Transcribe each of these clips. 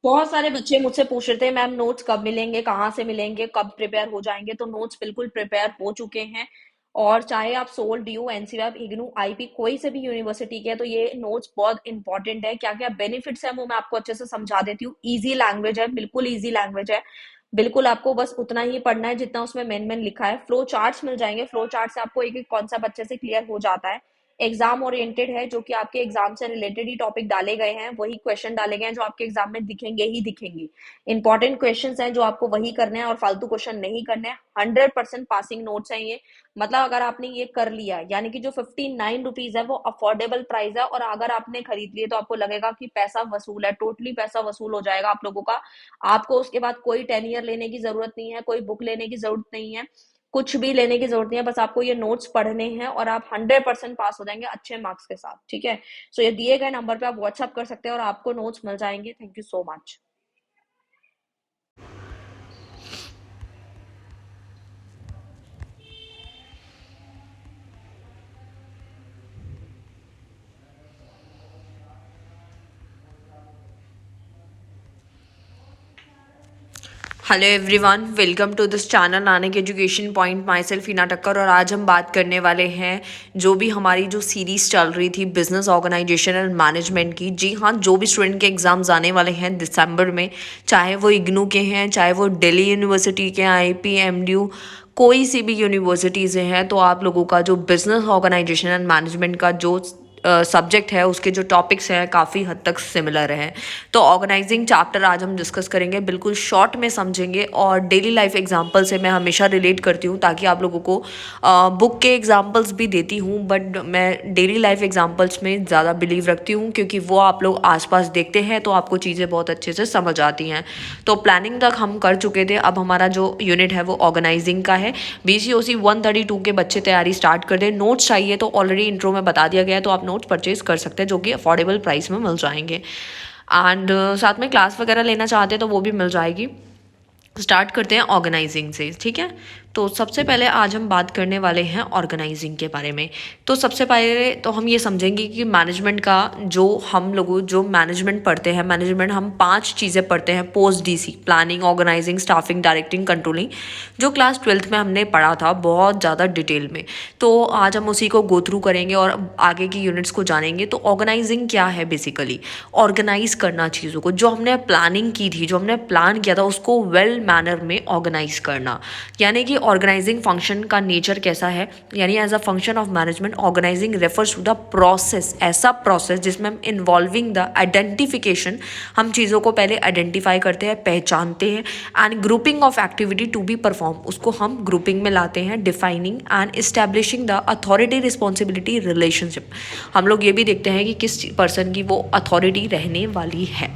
बहुत सारे बच्चे मुझसे पूछ रहे थे मैम नोट्स कब मिलेंगे, कहाँ से मिलेंगे, कब प्रिपेयर हो जाएंगे। तो नोट्स बिल्कुल प्रिपेयर हो चुके हैं। और चाहे आप SOL DU NCR IGNOU IP कोई से भी यूनिवर्सिटी के हैं, तो ये नोट्स बहुत इंपॉर्टेंट है। क्या क्या बेनिफिट्स है वो मैं आपको अच्छे से समझा देती हूँ। इजी लैंग्वेज है, बिल्कुल इजी लैंग्वेज है। बिल्कुल आपको बस उतना ही पढ़ना है जितना उसमें मेन मेन लिखा है। फ्लो चार्ट्स मिल जाएंगे, फ्लो चार्ट से आपको एक एक कॉन्सेप्ट अच्छे से क्लियर हो जाता है। एग्जाम ओरिएंटेड है, जो कि आपके एग्जाम से रिलेटेड ही टॉपिक डाले गए हैं, वही क्वेश्चन डाले गए हैं जो आपके एग्जाम में दिखेंगे ही दिखेंगे। इंपॉर्टेंट क्वेश्चंस हैं जो आपको वही करने हैं और फालतू क्वेश्चन नहीं करने हैं। 100% पासिंग नोट्स हैं ये। मतलब अगर आपने ये कर लिया, यानी कि जो 59 रुपीज है वो अफोर्डेबल प्राइस है, और अगर आपने खरीद लिए तो आपको लगेगा कि पैसा वसूल है, टोटली पैसा वसूल हो जाएगा आप लोगों का। आपको उसके बाद कोई टेनियर लेने की जरूरत नहीं है, कोई बुक लेने की जरूरत नहीं है, कुछ भी लेने की जरूरत नहीं है। बस आपको ये नोट्स पढ़ने हैं और आप 100% पास हो जाएंगे अच्छे मार्क्स के साथ। ठीक है, सो ये दिए गए नंबर पे आप व्हाट्सअप कर सकते हैं और आपको नोट्स मिल जाएंगे। Thank you so much. Hello everyone, welcome to this channel Nanak education point. Myself Heena Takkar, और आज हम बात करने वाले हैं जो भी हमारी जो सीरीज़ चल रही थी बिजनेस ऑर्गेनाइजेशन एंड मैनेजमेंट की। जी हाँ, जो भी स्टूडेंट के एग्जाम्स आने वाले हैं दिसंबर में, चाहे वो इग्नू के हैं, चाहे वो दिल्ली यूनिवर्सिटी के, आईपी, एमडीयू, कोई सी भी यूनिवर्सिटीज़ हैं, तो आप लोगों का जो बिजनेस ऑर्गेनाइजेशन एंड मैनेजमेंट का जो सब्जेक्ट है, उसके जो टॉपिक्स हैं काफ़ी हद तक सिमिलर हैं। तो ऑर्गेनाइजिंग चैप्टर आज हम डिस्कस करेंगे, बिल्कुल शॉर्ट में समझेंगे, और डेली लाइफ एग्जांपल से मैं हमेशा रिलेट करती हूँ ताकि आप लोगों को बुक के एग्जांपल्स भी देती हूँ, बट मैं डेली लाइफ एग्जांपल्स में ज़्यादा बिलीव रखती हूँ क्योंकि वो आप लोग आसपास देखते हैं तो आपको चीज़ें बहुत अच्छे से समझ आती हैं। तो प्लानिंग तक हम कर चुके थे, अब हमारा जो यूनिट है वो ऑर्गेनाइजिंग का है। BCOC 132 के बच्चे तैयारी स्टार्ट कर दें। नोट्स चाहिए तो ऑलरेडी इंट्रो में बता दिया गया है, तो आप नोट्स परचेज कर सकते हैं जो कि अफोर्डेबल प्राइस में मिल जाएंगे। एंड साथ में क्लास वगैरह लेना चाहते हैं तो वो भी मिल जाएगी। स्टार्ट करते हैं ऑर्गेनाइजिंग से, ठीक है। तो सबसे पहले आज हम बात करने वाले हैं ऑर्गेनाइजिंग के बारे में। तो सबसे पहले तो हम ये समझेंगे कि मैनेजमेंट का जो हम लोग जो मैनेजमेंट पढ़ते हैं, मैनेजमेंट हम 5 चीज़ें पढ़ते हैं post DC: planning, organising, staffing, directing, controlling, जो क्लास 12th में हमने पढ़ा था बहुत ज़्यादा डिटेल में। तो आज हम उसी को गो थ्रू करेंगे और आगे की यूनिट्स को जानेंगे। तो ऑर्गेनाइजिंग क्या है? बेसिकली ऑर्गेनाइज करना चीज़ों को, जो हमने प्लानिंग की थी, जो हमने प्लान किया था, उसको वेल मैनर में ऑर्गेनाइज करना। यानी कि ऑर्गेनाइजिंग फंक्शन का नेचर कैसा है, यानी as a function of management organising refers to the process, ऐसा प्रोसेस जिसमें हम इन्वॉल्विंग द आइडेंटिफिकेशन, हम चीज़ों को पहले आइडेंटिफाई करते हैं, पहचानते हैं, and grouping of activity to be perform, उसको हम ग्रुपिंग में लाते हैं, defining and establishing the authority responsibility relationship. हम लोग ये भी देखते हैं कि किस पर्सन की वो अथॉरिटी रहने वाली है,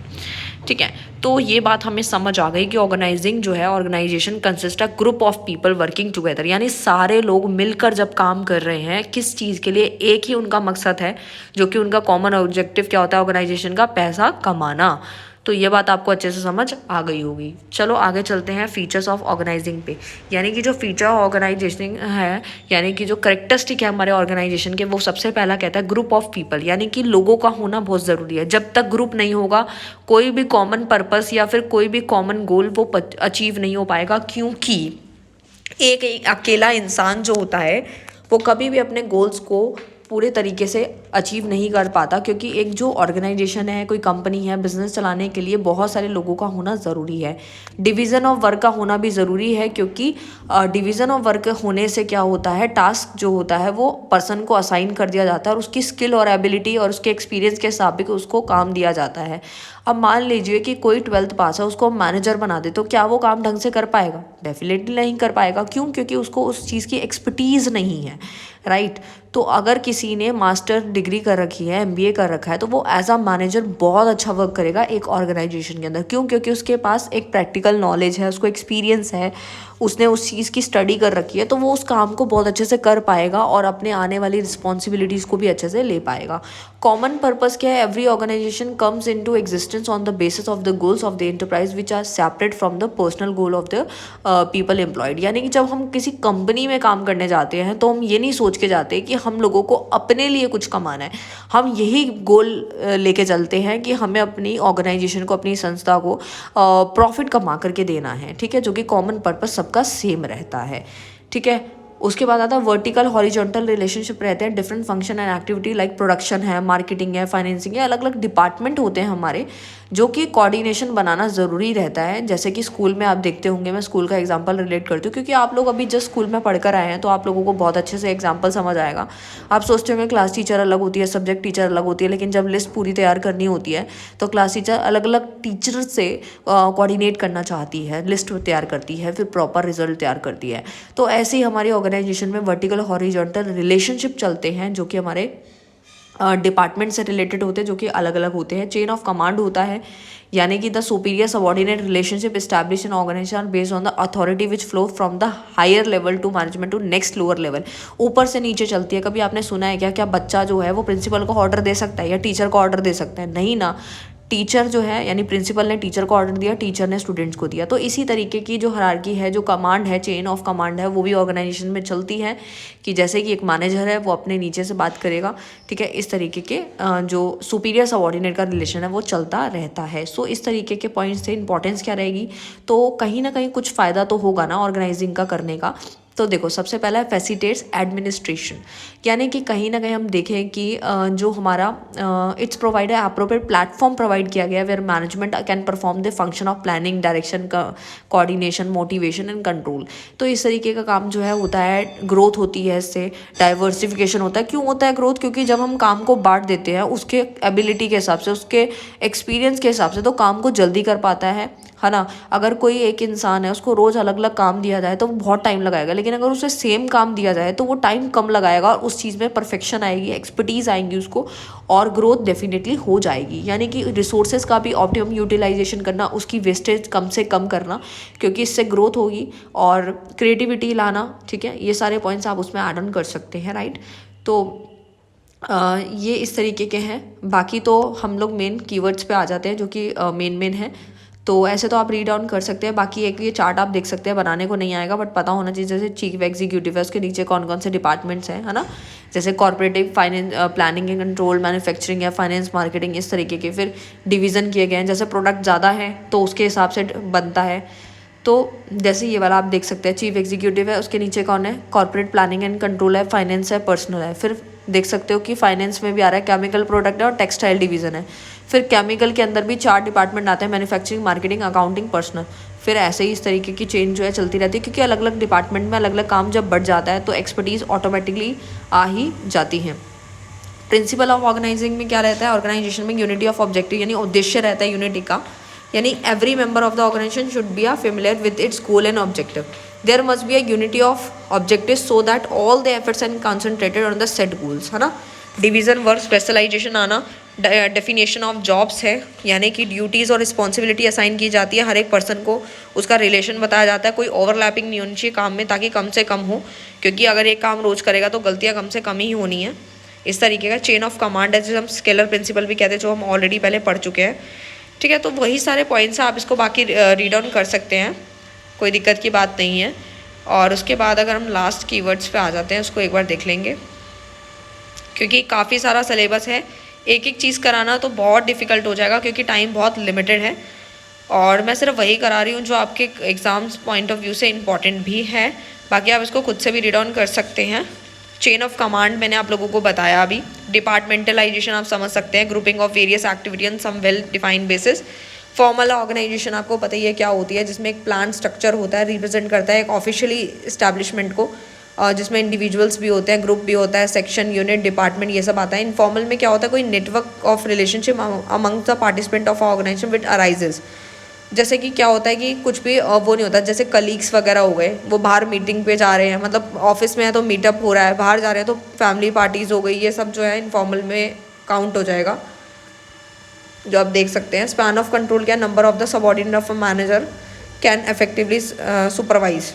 ठीक है। तो ये बात हमें समझ आ गई कि ऑर्गेनाइजिंग जो है, organisation consist a group of people working together, यानी सारे लोग मिलकर जब काम कर रहे हैं किस चीज़ के लिए, एक ही उनका मकसद है, जो कि उनका कॉमन ऑब्जेक्टिव क्या होता है ऑर्गेनाइजेशन का, पैसा कमाना। तो ये बात आपको अच्छे से समझ आ गई होगी। चलो आगे चलते हैं फीचर्स ऑफ ऑर्गेनाइजिंग पे। यानी कि जो फीचर ऑर्गेनाइजेशन है, यानी कि जो करेक्टरिस्टिक है हमारे ऑर्गेनाइजेशन के, वो सबसे पहला कहता है ग्रुप ऑफ पीपल, यानी कि लोगों का होना बहुत ज़रूरी है। जब तक ग्रुप नहीं होगा कोई भी कॉमन पर्पस या फिर कोई भी कॉमन गोल वो अचीव नहीं हो पाएगा, क्योंकि एक अकेला इंसान जो होता है वो कभी भी अपने गोल्स को पूरे तरीके से अचीव नहीं कर पाता, क्योंकि एक जो ऑर्गेनाइजेशन है, कोई कंपनी है, बिजनेस चलाने के लिए बहुत सारे लोगों का होना ज़रूरी है। डिवीज़न ऑफ वर्क का होना भी ज़रूरी है, क्योंकि डिवीज़न ऑफ वर्क होने से क्या होता है, टास्क जो होता है वो पर्सन को असाइन कर दिया जाता है और उसकी स्किल और एबिलिटी और उसके एक्सपीरियंस के हिसाब से उसको काम दिया जाता है। अब मान लीजिए कि कोई 12th पास है, उसको मैनेजर बना दे, तो क्या वो काम ढंग से कर पाएगा? डेफिनेटली नहीं कर पाएगा। क्यों? क्योंकि उसको उस चीज़ की एक्सपर्टीज़ नहीं है, राइट। तो अगर किसी ने मास्टर डिग्री कर रखी है, MBA कर रखा है, तो वो एज अ मैनेजर बहुत अच्छा वर्क करेगा एक ऑर्गेनाइजेशन के अंदर। क्यों? क्योंकि उसके पास एक प्रैक्टिकल नॉलेज है, उसको एक्सपीरियंस है, उसने उस चीज़ की स्टडी कर रखी है, तो वो उस काम को बहुत अच्छे से कर पाएगा और अपने आने वाली रिस्पॉन्सिबिलिटीज़ को भी अच्छे से ले पाएगा। कॉमन पर्पस क्या है? Every organisation comes into existence on the basis of the goals of the enterprise which are separate from the personal goal of the people employed. यानी कि जब हम किसी कंपनी में काम करने जाते हैं तो हम ये नहीं सोच के जाते कि हम लोगों को अपने लिए कुछ कमाना है, हम यही गोल लेके चलते हैं कि हमें अपनी ऑर्गेनाइजेशन को, अपनी संस्था को प्रॉफिट कमा करके देना है, ठीक है, जो कि कॉमन पर्पस सबका सेम रहता है, ठीक है। उसके बाद आता है वर्टिकल हॉरिजॉन्टल रिलेशनशिप रहते हैं, different function and activity like production है, मार्केटिंग है, फाइनेंसिंग है, अलग अलग डिपार्टमेंट होते हैं हमारे, जो कि कोऑर्डिनेशन बनाना ज़रूरी रहता है। जैसे कि स्कूल में आप देखते होंगे, मैं स्कूल का एग्जांपल रिलेट करती हूँ क्योंकि आप लोग अभी जस्ट स्कूल में पढ़कर आए हैं, तो आप लोगों को बहुत अच्छे से एग्जांपल समझ आएगा। आप सोचते होंगे क्लास टीचर अलग होती है, सब्जेक्ट टीचर अलग होती है, लेकिन जब लिस्ट पूरी तैयार करनी होती है तो क्लास टीचर अलग अलग टीचर से कोऑर्डिनेट करना चाहती है, लिस्ट तैयार करती है, फिर प्रॉपर रिजल्ट तैयार करती है। तो ऐसे ही हमारी ऑर्गेनाइजेशन में वर्टिकल हॉरिजॉन्टल रिलेशनशिप चलते हैं, जो कि हमारे डिपार्टमेंट से रिलेटेड होते हैं, जो कि अलग अलग होते हैं। चेन ऑफ कमांड होता है, यानी कि the superior subordinate relationship establish in organisation based on the authority which flow from the higher level to management to next lower level. ऊपर से नीचे चलती है। कभी आपने सुना है क्या क्या बच्चा जो है वो प्रिंसिपल को ऑर्डर दे सकता है या टीचर को ऑर्डर दे सकता है? नहीं ना। टीचर जो है, यानी प्रिंसिपल ने टीचर को ऑर्डर दिया, टीचर ने स्टूडेंट्स को दिया। तो इसी तरीके की जो हायरार्की है, जो कमांड है, चेन ऑफ कमांड है, वो भी ऑर्गेनाइजेशन में चलती है कि जैसे कि एक मैनेजर है वो अपने नीचे से बात करेगा, ठीक है। इस तरीके के जो सुपीरियर सबऑर्डिनेट का रिलेशन है वो चलता रहता है। सो इस तरीके के पॉइंट्स से इंपॉर्टेंस क्या रहेगी, तो कहीं ना कहीं कुछ फ़ायदा तो होगा ना ऑर्गेनाइजिंग का करने का। तो देखो, सबसे पहला है फैसिलिटेट्स एडमिनिस्ट्रेशन, यानी कि कहीं ना कहीं हम देखें कि जो हमारा इट्स प्रोवाइड है अप्रोप्रिएट प्लेटफॉर्म प्रोवाइड किया गया है where management can perform the function of planning, direction, coordination, motivation and control. तो इस तरीके का काम जो है होता है, ग्रोथ होती है, इससे डाइवर्सिफिकेशन होता है। क्यों होता है ग्रोथ? क्योंकि जब हम काम को बांट देते हैं उसके एबिलिटी के हिसाब से, उसके एक्सपीरियंस के हिसाब से, तो काम को जल्दी कर पाता है ना। अगर कोई एक इंसान है, उसको रोज़ अलग अलग काम दिया जाए तो वो बहुत टाइम लगाएगा, लेकिन अगर उसे सेम काम दिया जाए तो वो टाइम कम लगाएगा और उस चीज़ में परफेक्शन आएगी, एक्सपर्टीज़ आएंगी उसको, और ग्रोथ डेफिनेटली हो जाएगी। यानी कि रिसोर्सेज का भी ऑप्टिमम यूटिलाइजेशन करना, उसकी वेस्टेज कम से कम करना, क्योंकि इससे ग्रोथ होगी, और क्रिएटिविटी लाना, ठीक है। ये सारे पॉइंट्स आप उसमें ऐड ऑन कर सकते हैं, राइट। तो ये इस तरीके के हैं। बाकी तो हम लोग मेन कीवर्ड्स पे आ जाते हैं, जो कि मेन है। तो ऐसे तो आप रीड डाउन कर सकते हैं। बाकी एक ये चार्ट आप देख सकते हैं, बनाने को नहीं आएगा बट पता होना चाहिए। जैसे चीफ एग्जीक्यूटिव है, उसके नीचे कौन कौन से डिपार्टमेंट्स हैं, है ना। जैसे corporative, finance, planning and control, manufacturing है, फाइनेंस, मार्केटिंग, इस तरीके के फिर डिवीज़न किए गए हैं। जैसे प्रोडक्ट ज़्यादा है तो उसके हिसाब से बनता है। तो जैसे ये वाला आप देख सकते हैं, चीफ एग्जीक्यूटिव है, उसके नीचे कौन है, कॉर्पोरेट प्लानिंग एंड कंट्रोल है, फाइनेंस है, पर्सनल है। फिर देख सकते हो कि फाइनेंस में भी आ रहा है केमिकल प्रोडक्ट है और टेक्सटाइल डिवीज़न है। फिर केमिकल के अंदर भी 4 डिपार्टमेंट आते हैं, मैन्युफैक्चरिंग, मार्केटिंग, अकाउंटिंग, पर्सनल। फिर ऐसे ही इस तरीके की चेंज जो है चलती रहती है, क्योंकि अलग अलग डिपार्टमेंट में अलग अलग काम जब बढ़ जाता है तो एक्सपर्टीज़ ऑटोमेटिकली आ ही जाती हैं। प्रिंसिपल ऑफ ऑर्गेनाइजिंग में क्या रहता है, ऑर्गेनाइजेशन में यूनिटी ऑफ ऑब्जेक्टिव, यानी उद्देश्य रहता है यूनिटी का, यानी every member of the organisation should be a familiar with its goal and objective. There must be a unity of objective so that all the efforts and concentrated on the set goals, है ना। Division work, specialisation आना, definition of jobs है, यानी कि duties और responsibility assign की जाती है हर एक पर्सन को, उसका रिलेशन बताया जाता है, कोई ओवरलैपिंग नहीं होनी चाहिए काम में, ताकि कम से कम हो, क्योंकि अगर एक काम रोज करेगा तो गलतियाँ कम से कम ही होनी है। इस तरीके का चेन ऑफ कमांड है, जिसे हम स्केलर प्रिंसिपल भी कहते हैं, जो हम ऑलरेडी पहले पढ़ चुके हैं, ठीक है। तो वही सारे पॉइंट्स आप इसको बाकी रीड ऑन कर सकते हैं, कोई दिक्कत की बात नहीं है। और उसके बाद अगर हम लास्ट कीवर्ड्स पे आ जाते हैं, उसको एक बार देख लेंगे, क्योंकि काफ़ी सारा सिलेबस है, एक एक चीज़ कराना तो बहुत डिफ़िकल्ट हो जाएगा, क्योंकि टाइम बहुत लिमिटेड है। और मैं सिर्फ वही करा रही हूँ जो आपके एग्ज़ाम्स पॉइंट ऑफ व्यू से इम्पॉर्टेंट भी है। बाकी आप इसको खुद से भी रीड ऑन कर सकते हैं। चेन ऑफ कमांड मैंने आप लोगों को बताया अभी। डिपार्टमेंटलाइजेशन आप समझ सकते हैं, grouping of various activity on some well defined basis. Formal organisation आपको पता ही है क्या होती है, जिसमें एक प्लान स्ट्रक्चर होता है, रिप्रेजेंट करता है एक ऑफिशियली इस्टेब्लिशमेंट को, जिसमें इंडिविजुअल्स भी होते हैं, ग्रुप भी होता है, सेक्शन, यूनिट, डिपार्टमेंट, ये सब आता है। इनफॉर्मल में क्या होता है, कोई network of relationship among the participant of organisation which arises. जैसे कि क्या होता है कि कुछ भी वो नहीं होता, जैसे कलीग्स वगैरह हो गए, वो बाहर मीटिंग पे जा रहे हैं, मतलब ऑफिस में है तो मीटअप हो रहा है, बाहर जा रहे हैं तो फैमिली पार्टीज़ हो गई, ये सब जो है इनफॉर्मल में काउंट हो जाएगा, जो आप देख सकते हैं। स्पैन ऑफ कंट्रोल क्या, number of the subordinate of a manager can effectively supervise,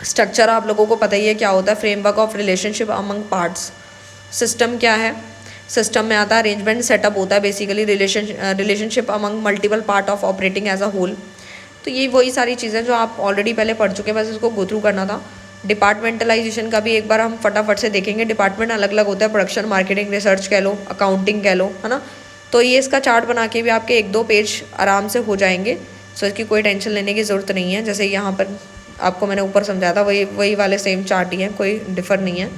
structure आप लोगों को पता ही है क्या होता है, framework of relationship among parts. System क्या है, सिस्टम में आता है अरेंजमेंट सेटअप होता है basically relationship among multiple part of operating as a whole. तो ये वही सारी चीज़ें जो आप ऑलरेडी पहले पढ़ चुके हैं, बस इसको गो थ्रू करना था। डिपार्टमेंटलाइजेशन का भी एक बार हम फटाफट से देखेंगे। डिपार्टमेंट अलग अलग होता है, प्रोडक्शन, मार्केटिंग, रिसर्च कह लो, अकाउंटिंग कह लो, है ना। तो ये इसका चार्ट बना के भी आपके 1-2 पेज आराम से हो जाएंगे, सो इसकी कोई टेंशन लेने की ज़रूरत नहीं है। जैसे यहाँ पर आपको मैंने ऊपर समझाया था, वही वाले सेम चार्ट ही हैं, कोई डिफ़र नहीं है।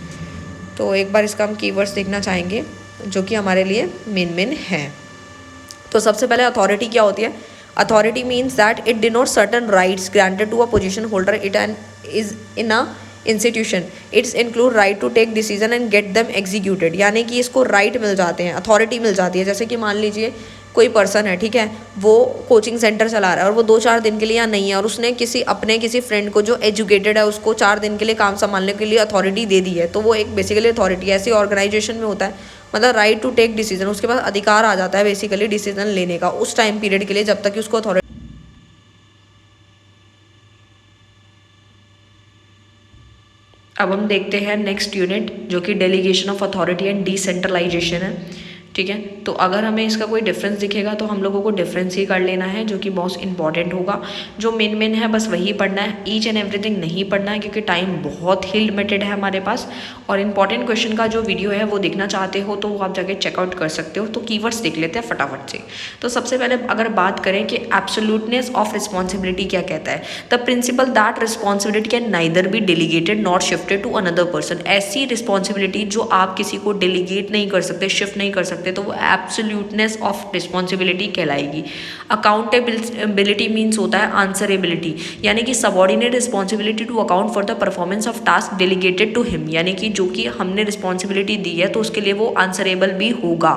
तो एक बार इसका हम कीवर्ड्स देखना चाहेंगे जो कि हमारे लिए मेन हैं। तो सबसे पहले अथॉरिटी क्या होती है। Authority means that it denote certain rights granted to a position holder it and is in a institution. Its include right to take decision and get them executed, यानी कि इसको राइट मिल जाते हैं, अथॉरिटी मिल जाती है। जैसे कि मान लीजिए कोई पर्सन है, ठीक है, वो कोचिंग सेंटर चला रहा है और वो 2-4 दिन के लिए यहाँ नहीं है, और उसने किसी फ्रेंड को जो एजुकेटेड है उसको 4 दिन के लिए काम संभालने के लिए अथॉरिटी दे दी है, तो वो एक बेसिकली अथॉरिटी ऐसी ऑर्गेनाइजेशन में होता है, मतलब राइट टू टेक डिसीजन, उसके पास अधिकार आ जाता है बेसिकली डिसीजन लेने का उस टाइम पीरियड के लिए जब तक कि उसको अथॉरिटी। अब हम देखते हैं नेक्स्ट यूनिट जो कि delegation of authority and decentralisation है, ठीक है। तो अगर हमें इसका कोई डिफरेंस दिखेगा तो हम लोगों को डिफरेंस ही कर लेना है, जो कि बहुत इंपॉर्टेंट होगा। जो मेन है बस वही पढ़ना है, ईच एंड एवरीथिंग नहीं पढ़ना है क्योंकि टाइम बहुत ही लिमिटेड है हमारे पास। और इंपॉर्टेंट क्वेश्चन का जो वीडियो है वो देखना चाहते हो तो वो आप जाके चेकआउट कर सकते हो। तो कीवर्ड्स देख लेते हैं फटाफट से। तो सबसे पहले अगर बात करें कि एब्सोल्यूटनेस ऑफ रिस्पॉन्सिबिलिटी क्या कहता है, the principle that responsibility can neither be delegated not shifted to another person. ऐसी रिस्पॉन्सिबिलिटी जो आप किसी को डेलीगेट नहीं कर सकते, शिफ्ट नहीं कर सकते, तो वो एब्सोल्यूटनेस ऑफ रिस्पॉन्सिबिलिटी कहलाएगी। अकाउंटेबिलिटी मीन्स होता है आंसरेबिलिटी, यानी कि subordinate responsibility to account for the performance of task delegated to him, यानी कि जो कि हमने रिस्पॉन्सिबिलिटी दी है तो उसके लिए वो आंसरेबल भी होगा।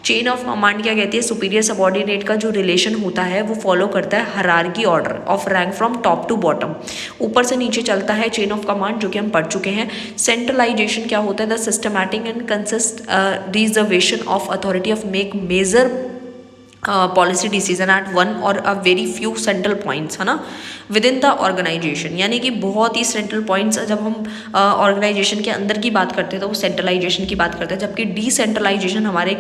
चेन ऑफ कमांड क्या कहती है, सुपीरियर सबऑर्डिनेट का जो रिलेशन होता है वो फॉलो करता है hierarchy order of rank from top to bottom, ऊपर से नीचे चलता है चेन ऑफ कमांड, जो कि हम पढ़ चुके हैं। सेंट्रलाइजेशन क्या होता है, the systematic and consist reservation of authority of make major policy decision at one or a very few central points, है ना, विद इन द ऑर्गेनाइजेशन, यानी कि बहुत ही सेंट्रल पॉइंट्स। जब हम ऑर्गेनाइजेशन के अंदर की बात करते हैं तो वो सेंट्रलाइजेशन की बात करते हैं, जबकि डिसेंट्रलाइजेशन हमारे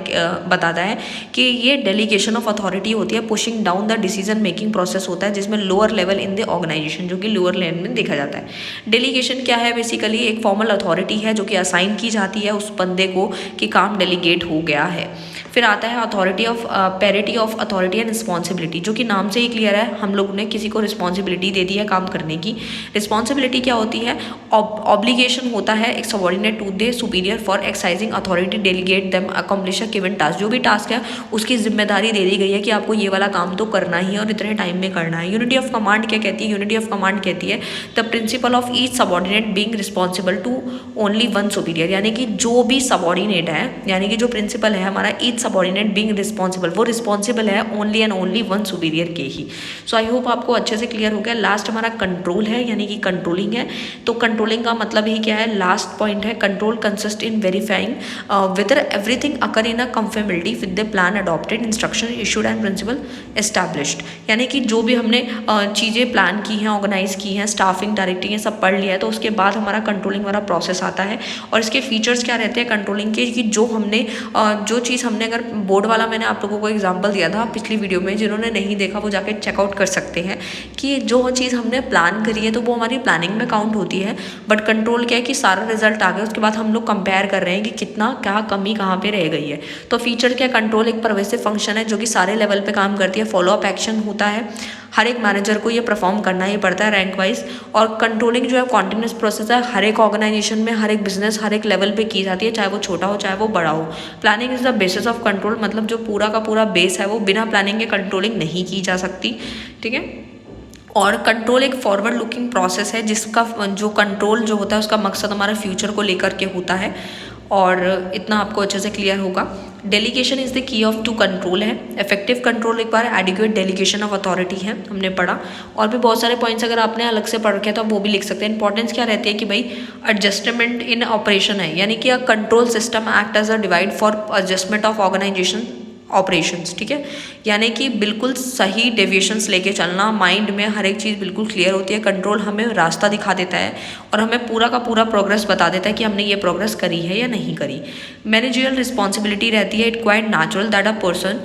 बताता है कि ये डेलीगेशन ऑफ अथॉरिटी होती है, pushing down the decision making process होता है, जिसमें lower level in the organisation, जो कि लोअर लेवल में देखा जाता है। डेलीगेशन क्या है, बेसिकली एक फॉर्मल अथॉरिटी है जो कि असाइन की जाती है उस बंदे को कि काम डेलीगेट हो गया है। फिर आता है authority of parity of authority and responsibility, जो कि नाम से ही क्लियर है, हम लोग ने किसी को रिस्पॉन्सिबिलिटी दे दी है काम करने की। रिस्पॉन्सिबिलिटी क्या होती है, ऑब्लिगेशन होता है एक subordinate to the superior for exercising authority delegate them accomplish a given task, जो भी टास्क है उसकी जिम्मेदारी दे दी गई है कि आपको ये वाला काम तो करना ही है और इतने टाइम में करना है। यूनिटी ऑफ कमांड क्या कहती है, यूनिटी ऑफ कमांड कहती है the principle of each subordinate being responsible to only one superior, यानी कि जो भी सबऑर्डिनेट है, यानी कि जो प्रिंसिपल है हमारा ईच सबऑर्डिनेट बीइंग रिस्पॉन्सिबल, वो रिस्पॉन्सिबल है only and only one superior के ही। सो आई होप आपको अच्छे से क्लियर हो गया। लास्ट हमारा कंट्रोल है, यानी कि कंट्रोलिंग है। तो कंट्रोलिंग का मतलब ही क्या है, लास्ट पॉइंट है, control consist in verifying whether everything occur in a conformability with the plan adopted, instruction issued and principle established, यानी कि जो भी हमने चीज़ें प्लान की हैं, ऑर्गेनाइज की हैं, स्टाफिंग डायरेक्टिंग सब पढ़ लिया है, तो उसके बाद हमारा कंट्रोलिंग वाला प्रोसेस आता है। और इसके फीचर्स क्या रहते हैं कंट्रोलिंग के, कि जो हमने जो चीज़ हमने, अगर बोर्ड वाला मैंने आप लोगों को एग्जांपल दिया था पिछली वीडियो में, जिन्होंने नहीं देखा वो जाके चेकआउट कर सकते हैं, कि जो चीज़ हमने प्लान करी है तो वो हमारी प्लानिंग में काउंट होती है। बट कंट्रोल क्या है कि सारा रिजल्ट आ गया, उसके बाद हम लोग कंपेयर कर रहे हैं कि कितना क्या कमी कहाँ पे रह गई है। तो फीचर क्या, कंट्रोल एक परवेसिव फंक्शन है जो कि सारे लेवल पे काम करती है, फॉलोअप एक्शन होता है, हर एक मैनेजर को ये परफॉर्म करना ही पड़ता है रैंक वाइज। और कंट्रोलिंग जो है कॉन्टिन्यूस प्रोसेस है, हर एक ऑर्गेनाइजेशन में, हर एक बिजनेस, हर एक लेवल पे की जाती है, चाहे वो छोटा हो चाहे वो बड़ा हो। Planning is the basis of control, मतलब जो पूरा का पूरा बेस है वो बिना प्लानिंग के कंट्रोलिंग नहीं की जा सकती, ठीक है। और कंट्रोल एक फॉरवर्ड लुकिंग प्रोसेस है, जिसका जो कंट्रोल जो होता है उसका मकसद हमारे फ्यूचर को लेकर के होता है, और इतना आपको अच्छे से क्लियर होगा। Delegation is the key of to control है, इफेक्टिव कंट्रोल एक बार एडिक्वेट डेलीगेशन ऑफ अथॉरिटी है, हमने पढ़ा। और भी बहुत सारे पॉइंट्स अगर आपने अलग से पढ़ रखे तो आप वो भी लिख सकते हैं। इंपॉर्टेंस क्या रहती है कि भाई एडजस्टमेंट इन ऑपरेशन है, यानी कि a control system act as a divide for adjustment of organisation operations, ठीक है। यानी कि बिल्कुल सही डेविएशंस लेके चलना, माइंड में हर एक चीज़ बिल्कुल क्लियर होती है। कंट्रोल हमें रास्ता दिखा देता है और हमें पूरा का पूरा प्रोग्रेस बता देता है कि हमने ये प्रोग्रेस करी है या नहीं करी। मैनेजरियल रिस्पॉन्सिबिलिटी रहती है, it quite natural that a person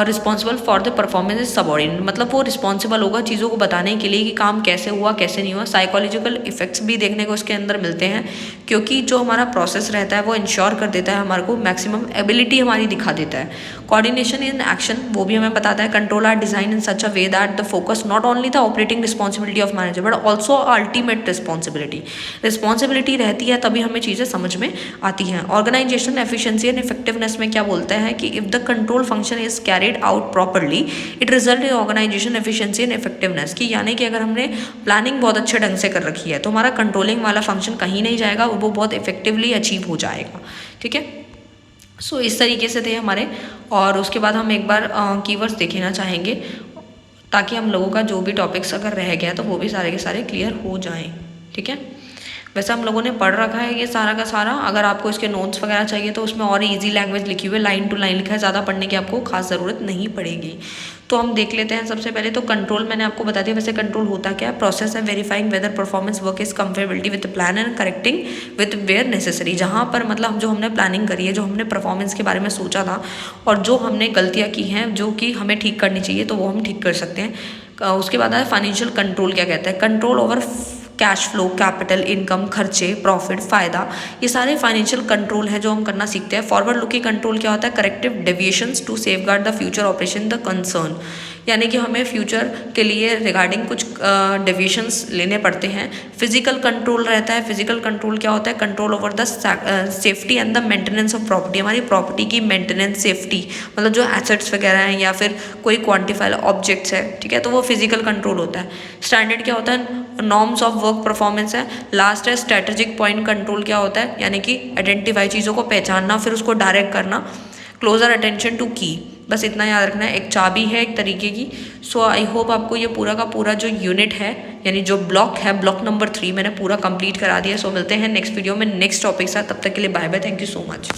responsible for the performance is subordinate, मतलब वो रिस्पॉन्सिबल होगा चीज़ों को बताने के लिए कि काम कैसे हुआ कैसे नहीं हुआ। साइकोलॉजिकल इफेक्ट्स भी देखने को इसके अंदर मिलते हैं, क्योंकि जो हमारा प्रोसेस रहता है वो इंश्योर कर देता है हमारे को मैक्सिमम एबिलिटी हमारी दिखा देता है। कोऑर्डिनेशन इन एक्शन, वो भी हमें बताता है control are design in such a way that the focus not only the operating responsibility of manager but also ultimate responsibility रहती है, तभी हमें चीज़ें समझ में आती हैं। ऑर्गेनाइजेशन एफिशिएंसी एंड इफेक्टिवनेस में क्या बोलता है कि if the control function is carried out properly it result in organisation efficiency and effectiveness, की यानी कि अगर हमने प्लानिंग बहुत अच्छे ढंग से कर रखी है तो हमारा कंट्रोलिंग वाला फंक्शन कहीं नहीं जाएगा, वो बहुत इफेक्टिवली अचीव हो जाएगा, ठीक है। सो इस तरीके से थे हमारे। और उसके बाद हम एक बार कीवर्ड्स देखना चाहेंगे ताकि हम लोगों का जो भी टॉपिक्स अगर रह गया तो वो भी सारे के सारे क्लियर हो जाएं, ठीक है। वैसे हम लोगों ने पढ़ रखा है ये सारा का सारा, अगर आपको इसके नोट्स वगैरह चाहिए तो उसमें और इजी लैंग्वेज लिखी हुई है, लाइन टू लाइन लिखा है, ज़्यादा पढ़ने की आपको खास ज़रूरत नहीं पड़ेगी। तो हम देख लेते हैं सबसे पहले। तो कंट्रोल मैंने आपको बता दिया। वैसे कंट्रोल होता क्या है? प्रोसेस है verifying whether performance work is comparability with plan and correcting with where necessary. जहाँ पर मतलब जो हमने प्लानिंग करी है, जो हमने परफॉर्मेंस के बारे में सोचा था और जो हमने गलतियाँ की हैं जो कि हमें ठीक करनी चाहिए तो वो हम ठीक कर सकते हैं। उसके बाद है फाइनेंशियल कंट्रोल। क्या कहता है? Control over cash flow, capital, income, खर्चे, प्रॉफिट, फ़ायदा, ये सारे फाइनेंशियल कंट्रोल है जो हम करना सीखते हैं। फॉरवर्ड लुकिंग कंट्रोल क्या होता है? Corrective deviations to safeguard the future operation the concern, यानी कि हमें फ्यूचर के लिए रिगार्डिंग कुछ डेविएशंस लेने पड़ते हैं। फिजिकल कंट्रोल रहता है। फिजिकल कंट्रोल क्या होता है? Control over the safety and the maintenance of property, हमारी प्रॉपर्टी की मेंटेनेंस, सेफ्टी, मतलब जो एसेट्स वगैरह हैं या फिर कोई क्वान्टिफाइबल ऑब्जेक्ट्स है, ठीक है, तो वो फिजिकल कंट्रोल होता है। स्टैंडर्ड क्या होता है? नॉर्म्स ऑफ वर्क परफॉर्मेंस है। लास्ट है स्ट्रेटेजिक पॉइंट कंट्रोल। क्या होता है? यानी कि आइडेंटिफाई, चीज़ों को पहचानना, फिर उसको डायरेक्ट करना। क्लोजर अटेंशन टू की, बस इतना याद रखना है, एक चाबी है एक तरीके की। सो आई होप आपको ये पूरा का पूरा जो यूनिट है, यानी जो ब्लॉक है, ब्लॉक नंबर 3 मैंने पूरा कंप्लीट करा दिया। सो मिलते हैं नेक्स्ट वीडियो में नेक्स्ट टॉपिक साथ। तब तक के लिए bye bye, thank you so much.